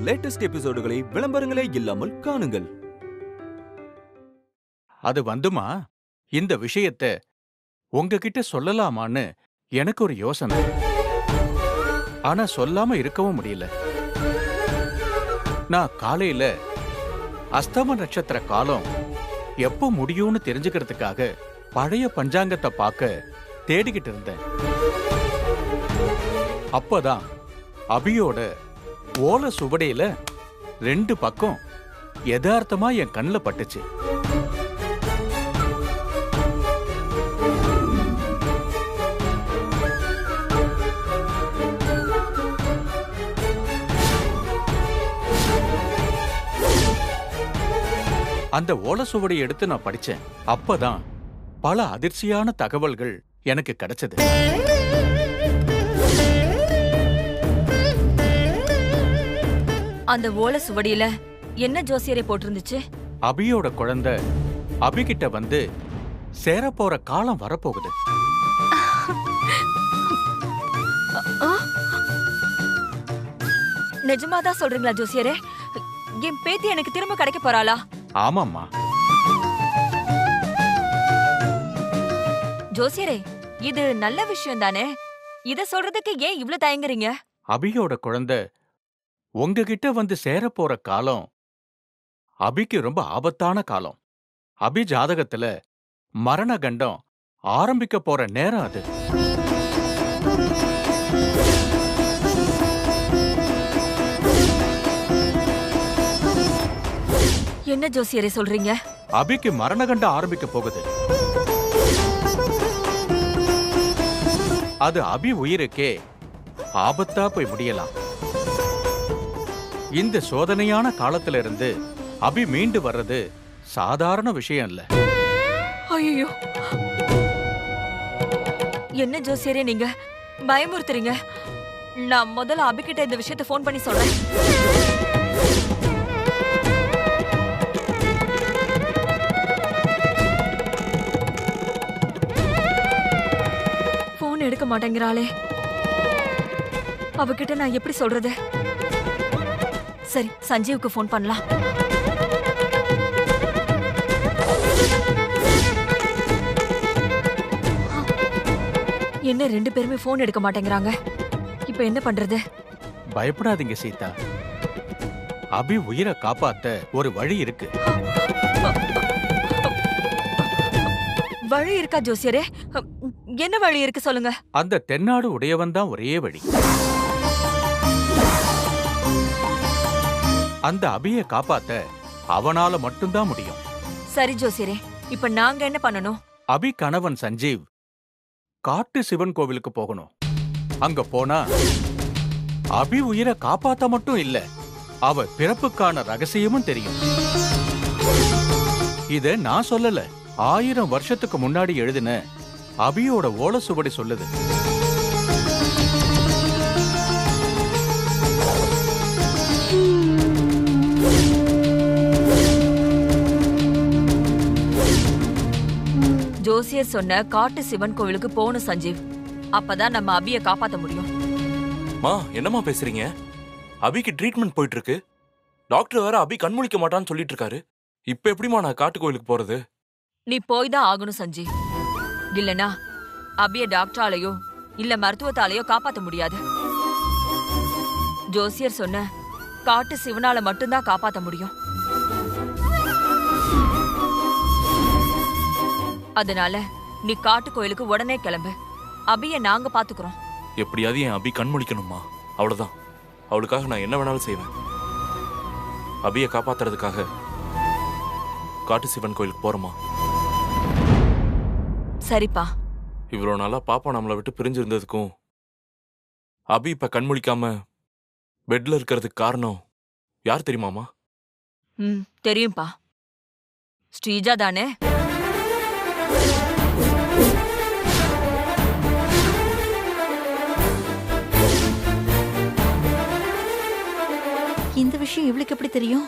Latest எபிசோடுகளை விளம்பரங்களே இல்லாமல் காணுங்கள். அது வந்துமா, இந்த விஷயத்த உங்ககிட்ட சொல்லலாமான்னு எனக்கு ஒரு யோசனை. ஆனா சொல்லாம இருக்கவும் முடியல. நான் காலையில அஸ்தம நட்சத்திர காலம் எப்போ முடியும்னு தெரிஞ்சுக்கிறதுக்காக பழைய பஞ்சாங்கத்தை பார்க்க தேடிக்கிட்டு இருந்தேன். அப்பதான் அபியோட ஓலை சுவடியில 2 பக்கம் யதார்த்தமா என் கண்ணுல பட்டுச்சு. அந்த ஓலை சுவடியை எடுத்து நான் படிச்சேன். அப்பதான் பல அதிர்ச்சியான தகவல்கள் எனக்கு கிடைச்சது. அந்த ஓலை சுவடியில என்ன ஜோசியரை போட்டிருந்துச்சு? அபியோட குழந்தை அபிகிட்ட வந்து சேரப்போற காலம் வரப்போகுது. நிஜமாதான் சொல்றீங்களா ஜோசியரே? என் பேத்தி எனக்கு திரும்ப கிடைக்க போறாளா? ஆமாம்மா. ஜோசியரே, இது நல்ல விஷயம் தானே. இத சொல்றதுக்கு ஏன் இவ்ளோ தயங்குறீங்க? அபியோட குழந்தை உங்ககிட்ட வந்து சேரப்போற காலம் அபிக்கு ரொம்ப ஆபத்தான காலம். அபி ஜாதகத்துல மரண கண்டம் ஆரம்பிக்க போற நேரம் அது. என்ன ஜோசியரே சொல்றீங்க? அபிக்கு மரண கண்டம் ஆரம்பிக்க போகுது. அது அபி உயிருக்கே ஆபத்தா போய் முடியலாம். இந்த சோதனையான காலத்துல இருந்து அபி மீண்டு வர்றது சாதாரண விஷயம் இல்ல. ஐயோ, என்ன ஜோசியரே நீங்க பயமுறுத்துறீங்க? நான் முதல்ல அபிகிட்ட இந்த விஷயத்தை போன் பண்ணி சொல்றேன். போன் எடுக்க மாட்டேங்கிறாளே, அவகிட்ட நான் எப்படி சொல்றது? சரி, சஞ்சீவுக்கு போன் பண்ணலாம். என்ன 2 பேருமே போன் எடுக்க மாட்டேங்கிறாங்க? இப்ப என்ன பண்றது? பயப்படாதீங்க சீதா, அபி உயிரை காப்பாத்த ஒரு வழி இருக்கு. வழி இருக்கா ஜோசியரே? என்ன வழி இருக்கு சொல்லுங்க. அந்த தென்னாடு உடையவன் தான் ஒரே வழி. அந்த அபியை காப்பாத்த அவனால மட்டும்தான் முடியும். சரி ஜோசியரே, இப்ப நாங்க என்ன பண்ணணும்? அபி கணவன் சஞ்சீவ் காட்டு சிவன் கோவிலுக்கு போகணும். அங்க போனா அபி உயிரை காப்பாத்த மட்டும் இல்ல, அவ பிறப்புக்கான ரகசியமும் தெரியும். இத நான் சொல்லல, 1000 வருஷத்துக்கு முன்னாடி எழுதின அபியோட ஓலை சுவடி சொல்லுது. ஜோசியர் சொன்ன காட்டு சிவன் கோவிலுக்கு போகணும் சஞ்சீவ். அப்பதான் நம்ம அபியை காப்பாத்த முடியும். மா, என்னம்மா பேசுறீங்க? அபிக்கு ட்ரீட்மெண்ட் போயிட்டு இருக்கு. டாக்டர் வேற அபி கண்முழிக்க மாட்டான்னு சொல்லிட்டு இருக்காரு. இப்ப எப்படிமா நான் காட்டு கோயிலுக்கு போறது? நீ போய் தான் ஆகணும் சஞ்சீவ். இல்லனா அபிய டாக்டராலேயோ இல்ல மருத்துவத்தாலேயோ காப்பாத்த முடியாது. ஜோசியர் சொன்ன காட்டு சிவனால மட்டும்தான் காப்பாத்த முடியும். அதனால நீ காட்டு கோயிலுக்கு உடனே கிளம்பு. அபிய நாங்க பாத்துக்கிறோம். எப்படியாவது என் அபி கண்முழிக்கணுமா, அவ்வளவுதான். அவளுக்காக நான் என்ன வேணாலும் செய்வேன். அபியை காப்பாத்துறதுக்காக காட்டு சிவன் கோயிலுக்கு போறோமா? சரிப்பா. இவ்வளவு நாளா பாப்பா நம்மளை விட்டு பிரிஞ்சிருந்ததுக்கும் அபி இப்ப கண்முழிக்காம பெட்ல இருக்கிறதுக்கு காரணம் யார் தெரியுமாமா? தெரியும்பா. ஸ்ரீஜா தானே? இந்த விஷயம் இவளுக்கு எப்படி தெரியும்?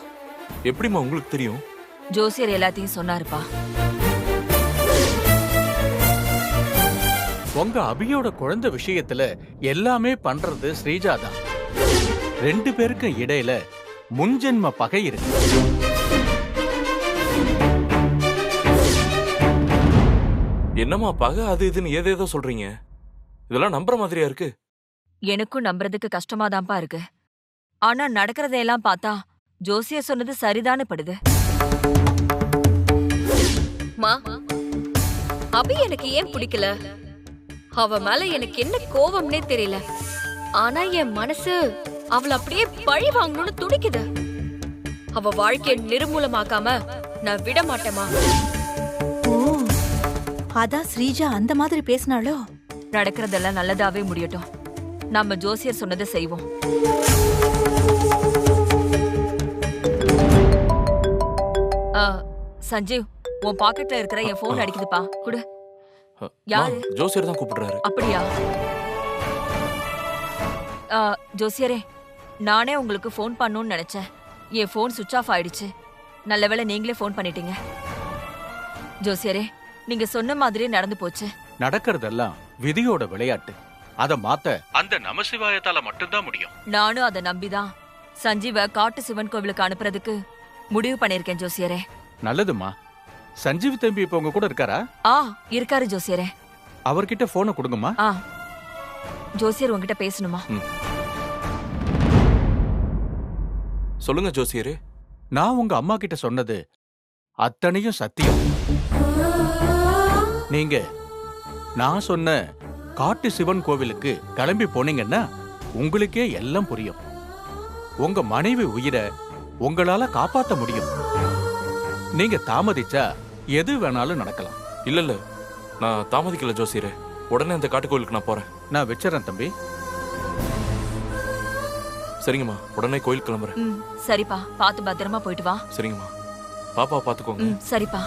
எப்படிமா உங்களுக்கு தெரியும்? ஜோசியர் எல்லாத்தையும் சொன்னாருப்பா. உங்க அபியோட குழந்தை விஷயத்துல எல்லாமே பண்றது ஸ்ரீஜா தான். 2 பேருக்கு இடையில முன்ஜென்ம பகை இருக்கு. என்னம்மா பகை அது இதுன்னு ஏதேதோ சொல்றீங்க? இதெல்லாம் நம்புற மாதிரியா இருக்கு? எனக்கும் நம்புறதுக்கு கஷ்டமாதான்ப்பா இருக்கு. ஆனா நடக்கிறதையெல்லாம் பார்த்தா ஜோசியர் சொன்னது சரிதானு படுது. மா, அபி எனக்கு ஏன் பிடிக்கல? அவ மேல எனக்கு என்ன கோவம்னே தெரியல. ஆனா என் மனசு அவளை அப்படியே பழி வாங்கணும்னு துடிக்குது. அவ வாழ்க்கையை நிர்மூலமாக்காம நான் விட மாட்டேமா. ஓ, அதான் ஸ்ரீஜா அந்த மாதிரி பேசினாளோ? நடக்கிறதெல்லாம் நல்லதாவே முடியட்டும். நம்ம ஜோசியர் சொன்னதை செய்வோம். சஞ்சீவ், உன் பாக்கெட்ல இருக்கிற என் போன் அடிக்குதுப்பா, குடு. யாரு? ஜோசியர் தான் கூப்பிடுறாரு. அப்படியா? ஜோசியரே, நானே உங்களுக்கு ஃபோன் பண்ணணும்னு நினைச்சேன். என் ஃபோன் சுவிட்ச் ஆஃப் ஆயிடுச்சு. நல்லவேளை நீங்களே ஃபோன் பண்ணிட்டீங்க. ஜோசியரே, நீங்க சொன்ன மாதிரியே நடந்து போச்சு. நடக்கிறதெல்லாம் விதியோட விளையாட்டு. அத மாத்த அந்த நமசிவாயத்தால மட்டும்தான் முடியும். நானும் அதை நம்பிதான் சஞ்சீவ காட்டு சிவன் கோவிலுக்கு அனுப்புறதுக்கு முடிவு பண்ணிருக்கேன் ஜோசியரே. நல்லதுமா. சஞ்சீவ் தம்பி இப்ப உங்க கூட இருக்காரா? இருக்காரு ஜோசியரே. அவர்கிட்ட போனை கொடுங்கம்மா. ஜோசியர் உங்ககிட்ட பேசணுமா? சொல்லுங்க ஜோசியரே. நான் உங்க அம்மா கிட்ட சொன்னது அத்தனையும் சத்தியம். நீங்க நான் சொன்ன காட்டு சிவன் கோவிலுக்கு கிளம்பி போனீங்கன்னா உங்களுக்கே எல்லாம் புரியும். உங்க மனைவி உயிரை உங்களால காப்பாத்த முடியும். நீங்க தாமதிச்சா எது வேணாலும் நடக்கலாம். இல்ல நான் தாமதிக்கல ஜோசியரே. உடனே அந்த காட்டு கோயிலுக்கு நான் போறேன். நான் வச்சிடறேன் தம்பி. சரிங்கம்மா, உடனே கோயில் கிளம்புறேன். சரிப்பா, பார்த்து பத்திரமா போயிட்டு வா. சரிங்கம்மா, பாப்பா பாத்துக்கோங்க. சரிப்பா.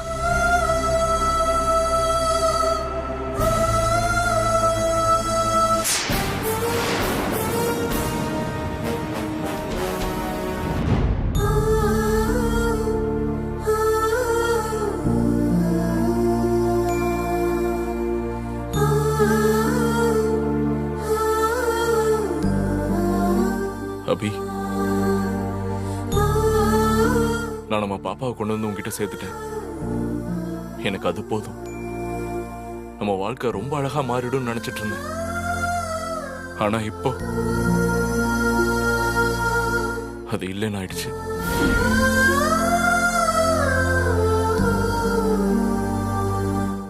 அபி, நான் நம்ம பாப்பாவை கொண்டு வந்து உங்ககிட்ட சேர்த்துட்டேன். எனக்கு அது போதும். நம்ம வாழ்க்கை ரொம்ப அழகா மாறிடும் நினைச்சிட்டு இருந்தேன். ஆனா இப்போ அது இல்லைன்னு ஆயிடுச்சு.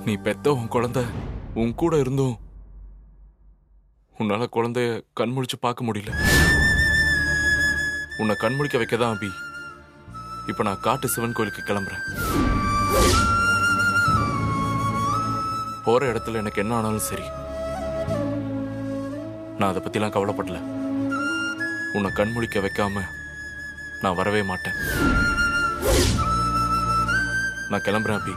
நீ பெத்த உன் குழந்தை உன் கூட இருந்தும் உன்னால குழந்தைய கண்முழிச்சு பார்க்க முடியல. உன்னை கண்முழிக்க வைக்கதான் அபி இப்ப நான் காட்டு சிவன் கோயிலுக்கு கிளம்புறேன். போற இடத்துல எனக்கு என்ன ஆனாலும் சரி, நான் அதை பத்திலாம் கவலைப்படல. உன்னை கண்முழிக்க வைக்காம நான் வரவே மாட்டேன். நான் கிளம்புறேன் அபி.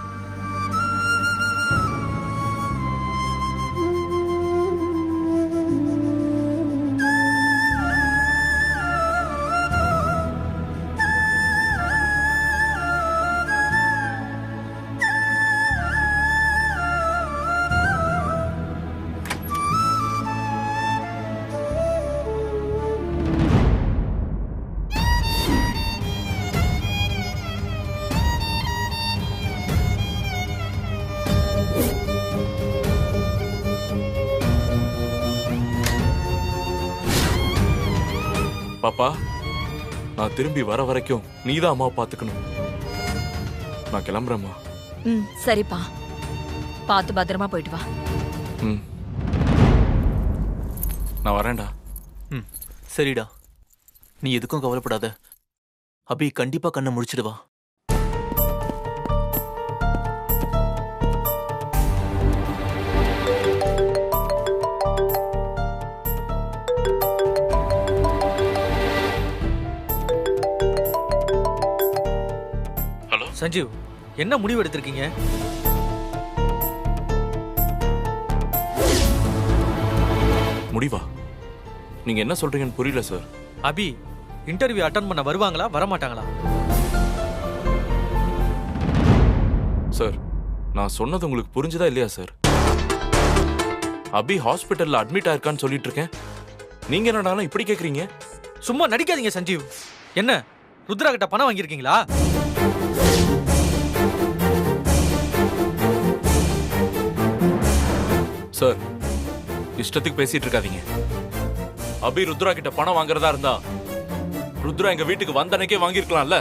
பாப்பா, நான் திரும்பி வர வரைக்கும் நீதான் அம்மாவை பாத்துக்கணும். நான் கிளம்புறேம்மா. சரிப்பா, பார்த்து பத்திரமா போயிட்டு வா. நான் வரேன்டா. சரிடா, நீ எதுக்கும் கவலைப்படாத. அபி கண்டிப்பா கண்ணை முடிச்சிடுவா. சஞ்சீவ், என்ன முடிவு எடுத்திருக்கீங்க? முடிவா? நீங்க என்ன சொல்றீங்கன்னு புரியல சார். அபி இன்டர்வியூ அட்டெண்ட் பண்ண வருவாங்களா வரமாட்டாங்களா? சார், நான் சொன்னது உங்களுக்கு புரிஞ்சுதா இல்லையா சார்? அபி ஹாஸ்பிட்டல்ல அட்மிட் ஆயிருக்கான்னு சொல்லிட்டு இருக்கேன். நீங்க என்னடா இப்படி கேக்குறீங்க? சும்மா நடிக்காதீங்க சஞ்சீவ். என்ன ருத்ரா கிட்ட பணம் வாங்கியிருக்கீங்களா? சார், இஷ்டத்துக்கு பேசிட்டு இருக்காதீங்க. அபி ருத்ரா கிட்ட பணம் வாங்குறதா இருந்தா ருத்ரா எங்க வீட்டுக்கு வந்த அன்னைக்கே வாங்கியிருக்கலாம்ல.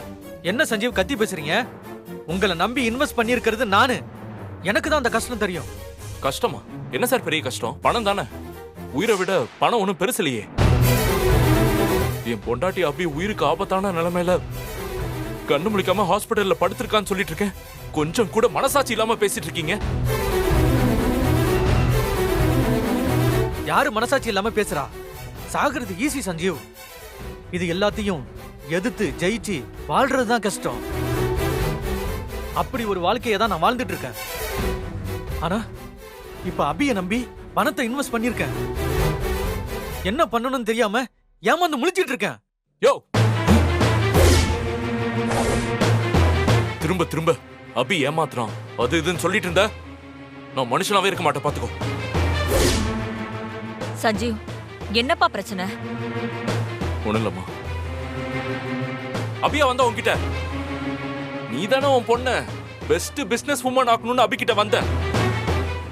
என்ன சஞ்சீவ் கத்தி பேசுறீங்க? உங்களை நம்பி இன்வெஸ்ட் பண்ணியிருக்கிறது நானு. எனக்கு தான் அந்த கஷ்டம் தெரியும். கஷ்டமா? என்ன சார் பெரிய கஷ்டம்? பணம் தானே. உயிரை விட பணம் ஒன்றும் பெருசு இல்லையே. என் பொண்டாட்டி அபி உயிருக்கு ஆபத்தான நிலைமையில கண்ணு முழிக்காம ஹாஸ்பிட்டல்ல படுத்திருக்கான்னு சொல்லிட்டு இருக்கேன். கொஞ்சம் கூட மனசாட்சி இல்லாம பேசிட்டு இருக்கீங்க. யாரு மனசாட்சி இல்லாம பேசுறா? சாகிறது ஈஸி சஞ்சீவ். இது எல்லாத்தையும் எதிர்த்து ஜெயிச்சு வாழ்றதுதான் கஷ்டம். அப்படி ஒரு வாழ்க்கையை தான் நான் வாழ்ந்துட்டு இருக்கேன். ஆனா இப்ப அபியை நம்பி பணத்தை இன்வெஸ்ட் பண்ணிருக்கேன். என்ன பண்ணணும்னு தெரியாம ஏமாந்து முழிச்சிட்டு இருக்கேன். யோ, திரும்ப திரும்ப அபி ஏமாத்துறான் அது இதுன்னு சொல்லிட்டு இருந்த நான் மனுஷனாவே இருக்க மாட்டேன். பாத்துக்கோ. சஞ்சீவ், என்னப்பா பிரச்சனை? ஒண்ணும் இல்லம்மா. அபியா வந்தா உன்கிட்ட நீ தானே உன் பொண்ண பெஸ்ட் பிசினஸ் உமன் ஆக்கணும்னு அபி கிட்ட வந்த.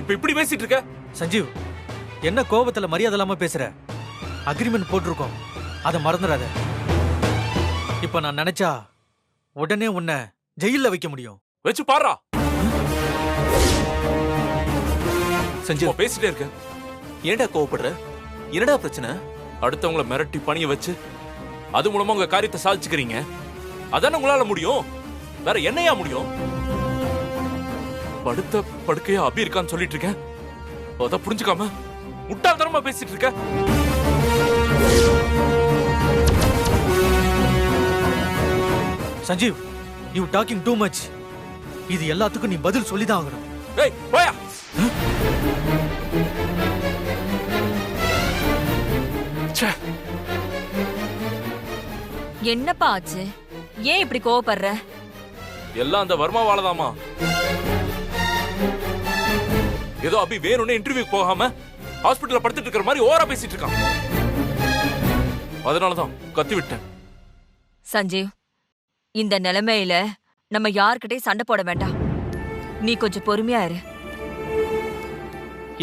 இப்ப இப்படி பேசிட்டு இருக்க? சஞ்சீவ், என்ன கோபத்துல மரியாதை இல்லாம பேசுற? அக்ரிமெண்ட் போட்டிருக்கோம், அதை மறந்துடாத. இப்ப நான் நினைச்சா உடனே உன்னை ஜெயில வைக்க முடியும். வச்சு பாரா. சஞ்சீவ், பேசிட்டே இருக்க. ஏன்டா கோவப்படுற? என்னடா பிரச்சனை? அடுத்தவங்கள மிரட்டி பணிய வச்சு அது மூலமா உங்க காரியத்தை சாதிச்சுக்கிறீங்க. அதானே உங்களால முடியும். வேற என்னையா முடியும்? படுத்த படுக்கையா அபி இருக்கான்னு சொல்லிட்டு இருக்கேன். அத புரிஞ்சுக்காம முட்டாள்தனமா பேசிட்டு இருக்க. Sanjeev, you talking too much. இது எல்லாத்துக்கும் நீ பதில் சொல்லிதான் ஆகணும். ஏய், போயா. என்னப்பா ஆச்சு? ஏன் இப்படி கோவப்படுற? எல்லாம் அந்த வர்மாவாலதாமா. ஏதோ அபி வேணும்னே இன்டர்வியூக்கு போகாம ஹாஸ்பிட்டல்ல படுத்துட்டு இருக்கிற மாதிரி ஓவரா பேசிட்டு இருக்கான். அதனாலதான் கத்தி விட்டேன். சஞ்சீவ், இந்த நிலைமையில நம்ம யார்கிட்டயும் சண்டை போட வேண்டாம். நீ கொஞ்சம் பொறுமையா இரு.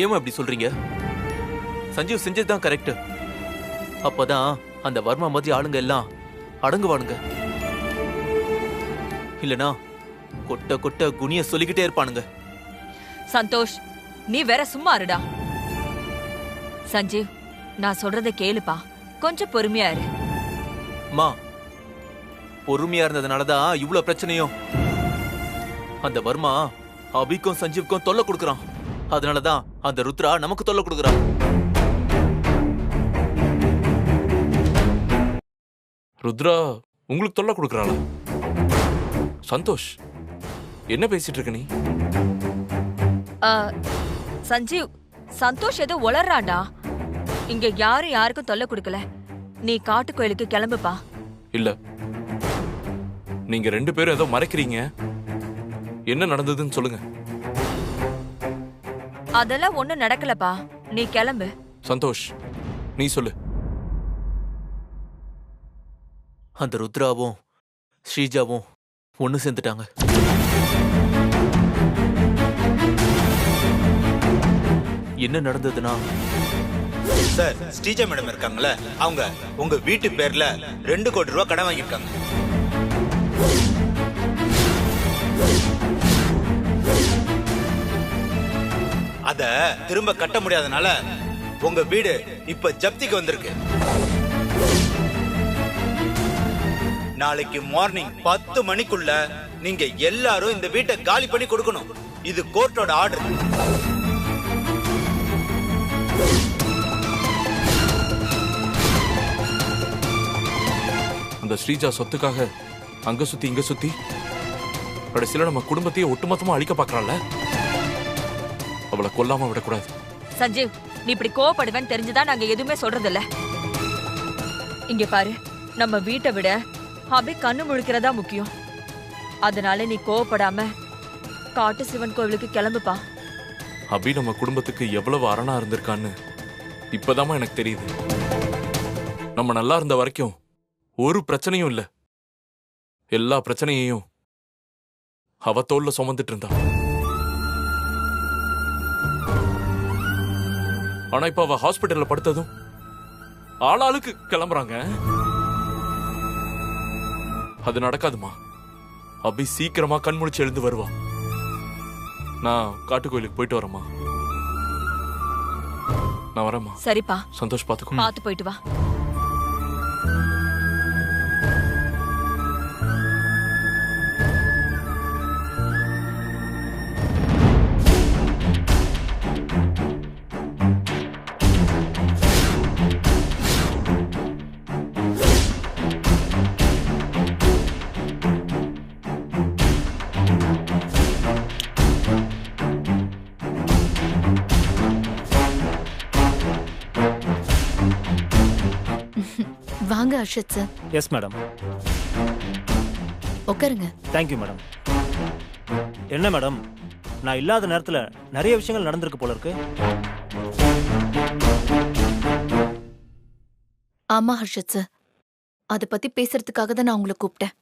ஏமா இப்படி சொல்றீங்க? சஞ்சீவ் செஞ்சதுதான் கரெக்ட். அப்பதான் அந்த வர்மா மாதிரி ஆளுங்க எல்லாம் அடங்குவானுங்க. இல்லனா கொட்ட கொட்ட குனிய சொல்லிக்கிட்டே இருப்பானுங்க. சந்தோஷ், நீ வேற சும்மா இருடா. சஞ்சீவ், நான் சொல்றதை கேளுப்பா. கொஞ்சம் பொறுமையா இரு. மா, பொறுமையா இருந்ததுனாலதான் இவ்ளோ பிரச்சனையும். அந்த வர்மா அபிக்கும் சஞ்சீவுக்கும் தொல்லை கொடுக்கறான். அதனாலதான் அந்த ருத்ரா நமக்கு தொல்லை கொடுக்கறான். ருத்ரா உங்களுக்கு தொல்லை கொடுக்கறாளா? சந்தோஷ், என்ன பேசிட்டு இருக்க நீ? சஞ்சீவ், சந்தோஷ் ஏதோ உளறாண்டா. இங்க யாரும் யாருக்கும் தொல்லை கொடுக்கல. நீ காட்டு கோயிலுக்கு கிளம்புப்பா. இல்ல, நீங்க ரெண்டு பேரும் ஏதோ மறைக்கிறீங்க. என்ன நடந்ததுன்னு சொல்லுங்க. அதெல்லாம் ஒண்ணும் நடக்கலப்பா. நீ கிளம்பு. சந்தோஷ், நீ சொல்லு. அந்த ருத்ராவும் ஸ்ரீஜாவும் ஒண்ணு சேர்ந்துட்டாங்க. என்ன நடந்ததுன்னா, சார், ஸ்ரீஜா மேடம் இருக்காங்கல்ல, அவங்க உங்க வீட்டு பேர்ல 2 கோடி ரூபாய் கடன் வாங்கியிருக்காங்க. அத திரும்ப கட்ட முடியாதனால உங்க வீடு இப்ப ஜப்திக்கு வந்திருக்கு. நாளைக்கு மார்னிங் 10 மணிக்குள்ள நீங்க எல்லாரும் இந்த வீட்டை காலி பண்ணி கொடுக்கணும். இது கோர்ட்டோட ஆர்டர். அந்த ஸ்ரீஜா சொத்துக்காக அங்க சுத்தி இங்க சுத்தி கடைசியில நம்ம குடும்பத்தையே ஒட்டுமொத்தமா அழிக்க பாக்குறாள். அவளை கொல்லாம விடக்கூடாது. சஞ்சீவ், நீ இப்படி கோவப்படுவேன்னு தெரிஞ்சுதான் நாங்க எதுவுமே சொல்றது இல்ல. இங்க பாரு, நம்ம வீட்டை விட அபி கண்ணு முழிக்கிறதா முக்கியம். அதனால நீ கோவப்படாம காட்டு சிவன் கோவிலுக்கு கிளம்புப்பா. அபி நம்ம குடும்பத்துக்கு எவ்வளவு அரணா இருந்திருக்கான்னு இப்பதாமா எனக்கு தெரியுது. நம்ம நல்லா இருந்த வரைக்கும் ஒரு பிரச்சனையும் இல்ல. எல்லா பிரச்சனையையும் அவ தோல்ல சுமந்துட்டு இருந்தா. ஆனா இப்ப அவ ஹாஸ்பிட்டல்ல படுத்ததும் ஆளாளுக்கு கிளம்புறாங்க. அது நடக்காதுமா. அபி சீக்கிரமா கண்முழிச்சு எழுந்து வருவா. நான் காட்டு கோயிலுக்கு போயிட்டு வரேம்மா. நான் வரேம்மா. சரிப்பா, சந்தோஷ் பாத்துக்கோ. பார்த்து போயிட்டு வா. வாங்க ஹர்ஷத் சார். Yes madam. உட்காருங்க. Thank you madam. என்ன மேடம், நான் இல்லாத நேரத்தில் நிறைய விஷயங்கள் நடந்திருக்கு போல இருக்கு. ஆமா ஹர்ஷத் சார், அதை பத்தி பேசுறதுக்காக தான் நான் உங்களை கூப்பிட்டேன்.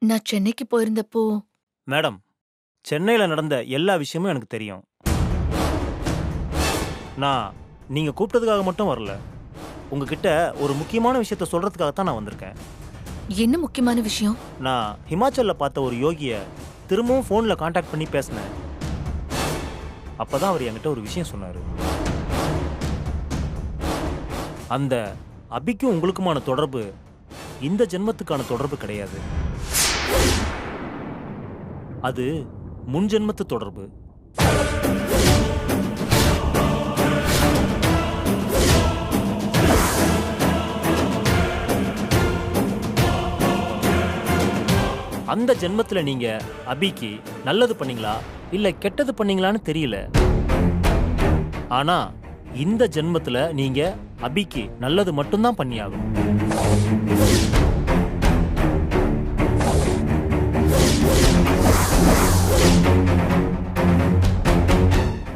நான் சென்னைக்கு போயிருந்தப்போ. மேடம், சென்னையில் நடந்த எல்லா விஷயமும் எனக்கு தெரியும். நான் நீங்க கூப்பிட்டதுக்காக மட்டும் வரல, உங்ககிட்ட ஒரு முக்கியமான விஷயத்த சொல்றதுக்காகத்தான் நான் வந்திருக்கேன். என்ன முக்கியமான விஷயம்? நான் ஹிமாச்சல்ல பார்த்த ஒரு யோகிய திரும்பவும் ஃபோன்ல காண்டாக்ட் பண்ணி பேசினேன். அப்பதான் அவர் என்கிட்ட ஒரு விஷயம் சொன்னாரு. அந்த அபிக்கும் உங்களுக்குமான தொடர்பு இந்த ஜென்மத்துக்கான தொடர்பு கிடையாது. அது முன் ஜென்மத்து தொடர்பு. அந்த ஜென்மத்துல நீங்க அபிக்கு நல்லது பண்ணீங்களா இல்ல கெட்டது பண்ணீங்களான்னு தெரியல. ஆனா இந்த ஜென்மத்துல நீங்க அபிக்கு நல்லது மட்டும்தான் பண்ணியாகும்.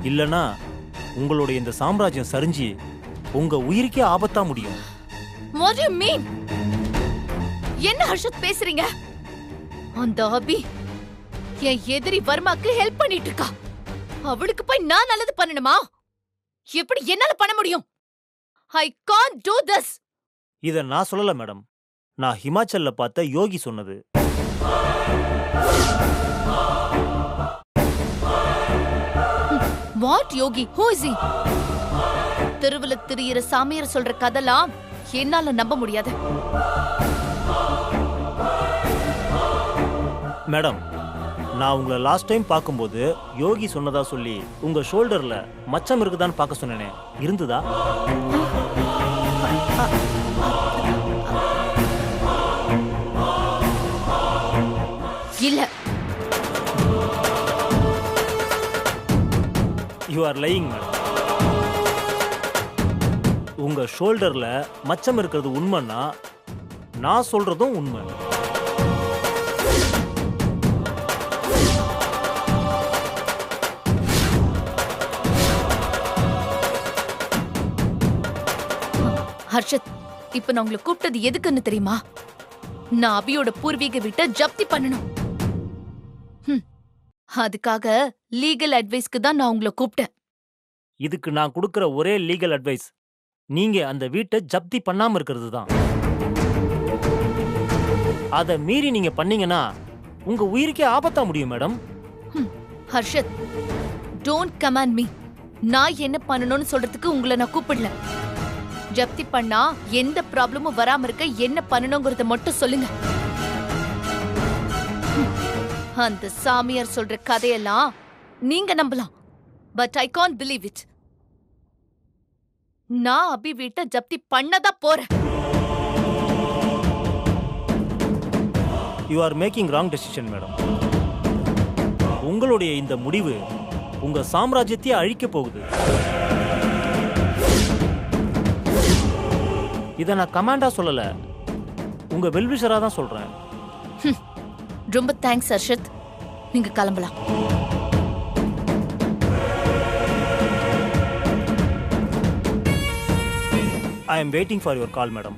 இல்லனா உங்களுடைய இந்த சாம்ராஜ்யம் சரிஞ்சு உங்க உயிருக்கே ஆபத்தா முடியும். What do you mean? என்ன ஹர்ஷத் பேசுறீங்க? அந்த அபி என் எதிரி வர்மாக்கு ஹெல்ப் பண்ணிட்டு இருக்கா. அவளுக்கு போய் நான் நல்லது பண்ணணுமா? எப்படி என்னால பண்ண முடியும்? I can't do this. இத நான் சொல்லல மேடம், நான் ஹிமாச்சல்ல பார்த்த யோகி சொன்னது. What Yogi? Who is he? தெருவுல திரியிற சாமியார் சொல்ற கதெல்லாம் என்னால நம்ப முடியாது. மேடம், நான் உங்களை லாஸ்ட் டைம் பார்க்கும்போது யோகி சொன்னதா சொல்லி உங்க ஷோல்டர்ல மச்சம் இருக்குதான்னு பார்க்க சொன்னேனே, இருந்ததா? இல்ல. You are lying madam. உங்க ஷோல்டர்ல மச்சம் இருக்கிறது உண்மைன்னா நான் சொல்றதும் உண்மை. ஹர்ஷத், இப்ப நான் உங்களை கூப்பிட்டது எதுக்குன்னு தெரியுமா? நான் அபியோட பூர்வீக வீட்டை ஜப்தி பண்ணணும். அதுக்காக லீகல் அட்வைஸ்க்கு தான் நான் உங்களை கூப்பிட்டேன். இதுக்கு நான் கொடுக்கிற ஒரே லீகல் அட்வைஸ் நீங்க அந்த வீட்டை ஜப்தி பண்ணாம இருக்கிறது தான். அதை மீறி நீங்க பண்ணீங்கன்னா உங்க உயிருக்கே ஆபத்தா முடியும் madam. Harshad, don't command me. நான் என்ன பண்ணணும்னு சொல்றதுக்கு உங்களை நான் கூப்பிடல. ஜப்தி பண்ணா எந்த ப்ராப்ளமும் வராம இருக்க என்ன பண்ணணுங்கிறத மட்டும் சொல்லுங்க. அந்த சாமியார் சொல்ற கதையெல்லாம் நீங்க நம்பலாம், but I can't believe it. நான் அபி வீட்டை ஜப்தி பண்ணதா போறேன். You are making wrong decision madam. உங்களுடைய இந்த முடிவு உங்க சாம்ராஜ்யத்தையே அழிக்க போகுது. இதை நான் கமாண்டா சொல்லல, உங்க வெல்விஷரா தான் சொல்றேன். ரொம்ப தேங்க்ஸ் ஹர்ஷத், நீங்க கிளம்பலாம். I am waiting for your call, madam.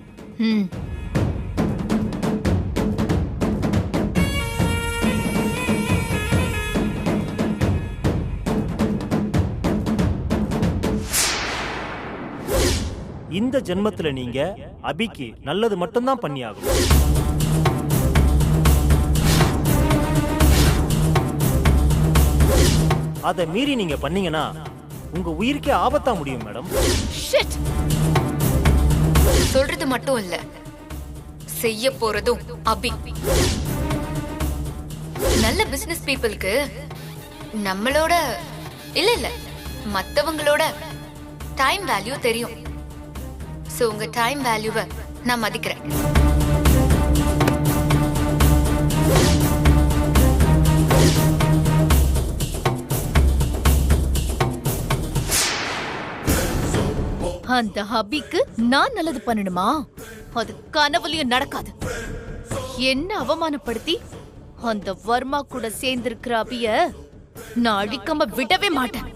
இந்த ஜென்மத்துல நீங்க அபிக்கு நல்லது மட்டும்தான் பண்ணியாகும். அதை மீறி நீங்க பண்ணீங்கன்னா உங்க உயிருக்கே ஆபத்தா முடியும் மேடம். ஷிட். சொல்றது மட்டும் இல்ல, செய்ய போறதும் அபி. நல்ல பிசினஸ் பீப்புளுக்கு நம்மளோட இல்ல மத்தவங்களோட டைம் வேல்யூ தெரியும். சோ உங்க டைம் வேல்யூவை நான் மதிக்கிறேன். அந்த அபிக்கு நான் நல்லது பண்ணணுமா? அது கனவுலயும் நடக்காது. என்ன அவமானப்படுத்தி அந்த வர்மா கூட சேர்ந்திருக்கிற அபிய நான் அழிக்காம விடவே மாட்டேன்.